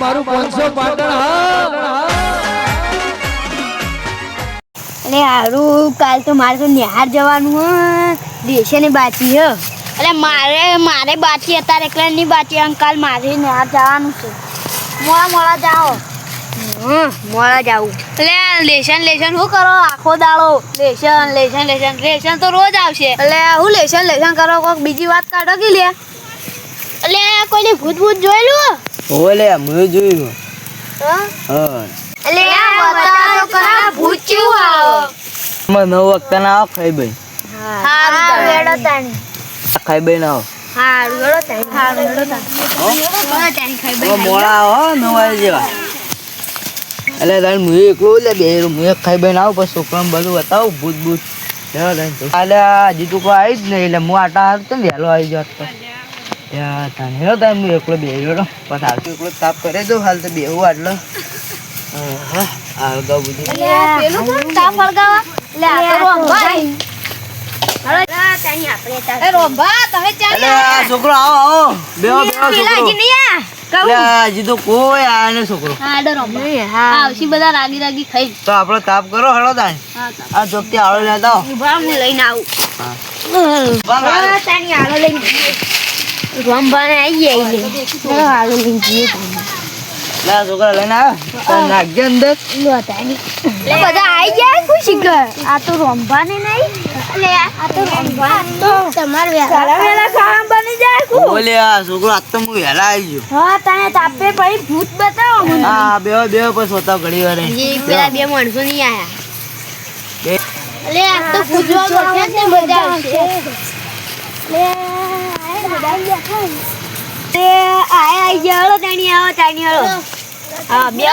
મારું 500 પાટણ હા અરે હારું કાલ તો મારે તો નિહાર જવાનું હ દેશે ને બાકી હ એટલે મારે બાકી અત્યારે એકલા ની બાકી અને કાલ મારે નિહાર જવાનું છે મોડા જાઓ મોડા જાવું એટલે લેશન શું કરો આખો દાડો લેશન તો રોજ આવશે એટલે હું લેશન કરો કોક બીજી વાત કાઢો કે લે એટલે કોઈને ભૂત જોયેલું ઓલે મેં જોયું હા એટલે બતા તો કરા ભૂત કેવું આવો મને 9 વખત ના આવ ખાઈ ભાઈ હા વેડો તાણી ખાઈ ભાઈ ના હારું વેડો તાણી ખાઈ ભાઈ મોડા આવો 9 વાગે જેવા એટલે તાર મુએ એકલો લે બે મુએ ખાઈ ભાઈ ના આવ પછી છોકરાને બધું બતાવ ભૂત એટલે હજી તું કોઈ આવી જ નહીં એટલે હું આટા હાર તો વહેલો આવી જાત તો ત્યાં તાને હેલો તાર હું એકલો બે રહ્યો પછી આવતું એકલો તાપ કરે દો હાલ તો બેહું આટલો આળગાવ બધું પેલું કોણ તાપ હળગાવા લે આ તો રોંભાઈ હળો તાણી આપણે એ રોંભા તમે ચાલે છોકરો આવો બેહો પેલા છોકરો જી નહીં હજી તો કોઈ આયા નહીં છોકરો હા ડરો હા આવશી બધા રાગી ખાઈ તો આપણો તાપ કરો હળો તાણ આ ચોકથી આળો લેતા ઉભા હું લઈને આવું હા તાણી આળો લઈને રોંભાને આવી જાય આળો લઈને જઈએ લા છોકરા લઈને આવ્યો નાખજે અંદર બધા આવી જાય ખુશી ઘર આ તો રોંભાને નહીં એટલે આ તો રોંભા તો તમાર વેલા ખાવા બની જાય ઓલે આ છોકરો આજ તો હું વહેલા આવી ગયો હા તને તાપે પડી ભૂત બતાવો મને હા બેહો પછી હોતા ઘડી વાર પેલા બે માણસો નહીં આયા એટલે આ તો ભૂતવા બસે ને મજા આવશે લે આય બધા બેઠા તે આય જાળો તાણી આવો હા બે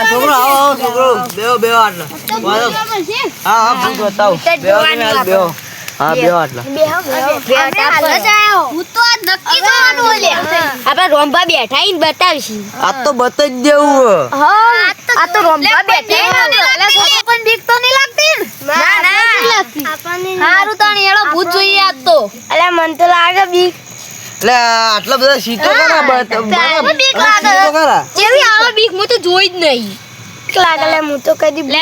છોકરો આવો છોકરો બેહો આટલો હા ભૂત બતાવો બેહો તમે હાલ બેહો હા બેહો આટલો આપડે રોંભા બેઠા ઈ બતાવીશી આ તો બતાઈ જ દેવું આ તો રોંભા બેઠા પણ બીક તો નહીં લાગતી ના હારું તાણી એળો ભૂત જોઈએ આજ તો અલ્યા મન તો લાગે બીક એટલે આટલા બધા સીટો કરા બીક લાગે જેવી આવે બીક હું તો જોઈ જ નહીં લાગે લે હું તો કદી લે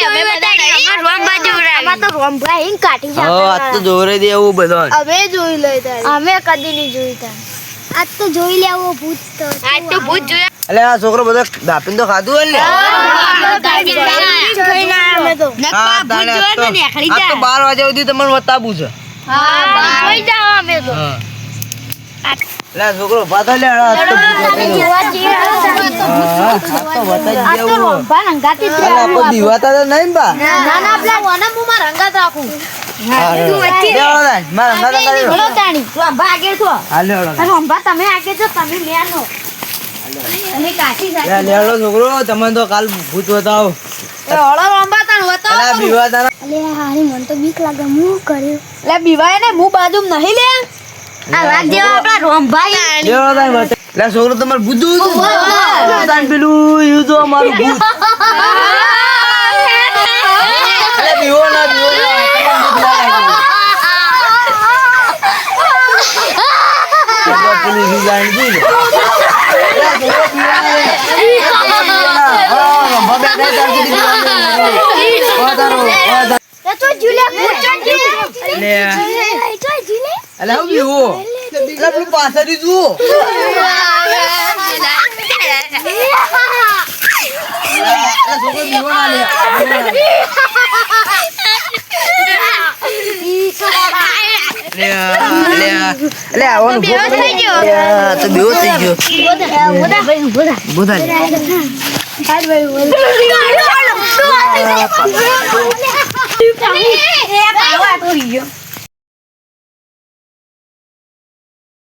અમે બધા રોંભા જોરા આમાં તો રોંભા હિંગ કાઢી હા આજ તો જોરે દે એવું બધો અમે જોઈ લઈ અમે કદી નહીં જોઈ તા આજ તો જોઈ લેવો ભૂત તો આજ તો ભૂત જોયા એટલે આ છોકરો બધો દાપીને તો ખાધું હોય ને જોઈ ના અમે તો હા તાણે આ તો 12 વાગ્યા સુધી તમને બતાવું છે હા જોઈ જાવ અમે તો એટલે છોકરો પાછો લે આ તો બતાઈ દેવું રોંભા રંગાતી જ અલા કોઈ દીવાતા તો નહીં બા ના પેલા વના મુમાં રંગાત રાખું રોંભા આગળ છો રોંભા તમે આગળ છો તમે મેનો તમે કાઠી લે લેડો છોકરો તમને તો કાલ ભૂત બતાવો ઓળો રોંભા તાણ બતાવો અલા બીવાતા અલે હારી મન તો બીક લાગે હું કર્યું લે બીવાય ને હું બાજુમાં નહીં લે આ વાત જેવા આપડા રોંભા લેડો તાન બતા લે છોકરો તમાર ભૂત તાન પેલું યુ તો અમારું ભૂત અલે બીવો ના પેલું યુ જાણ દી અલે હું બીવો અલે પેલું પાછળ જુઓ છોકરો બીવો ના લે અલે આવવાનું બેહો થઈ ગયો. તો બેહો થઈ ગયો બોધા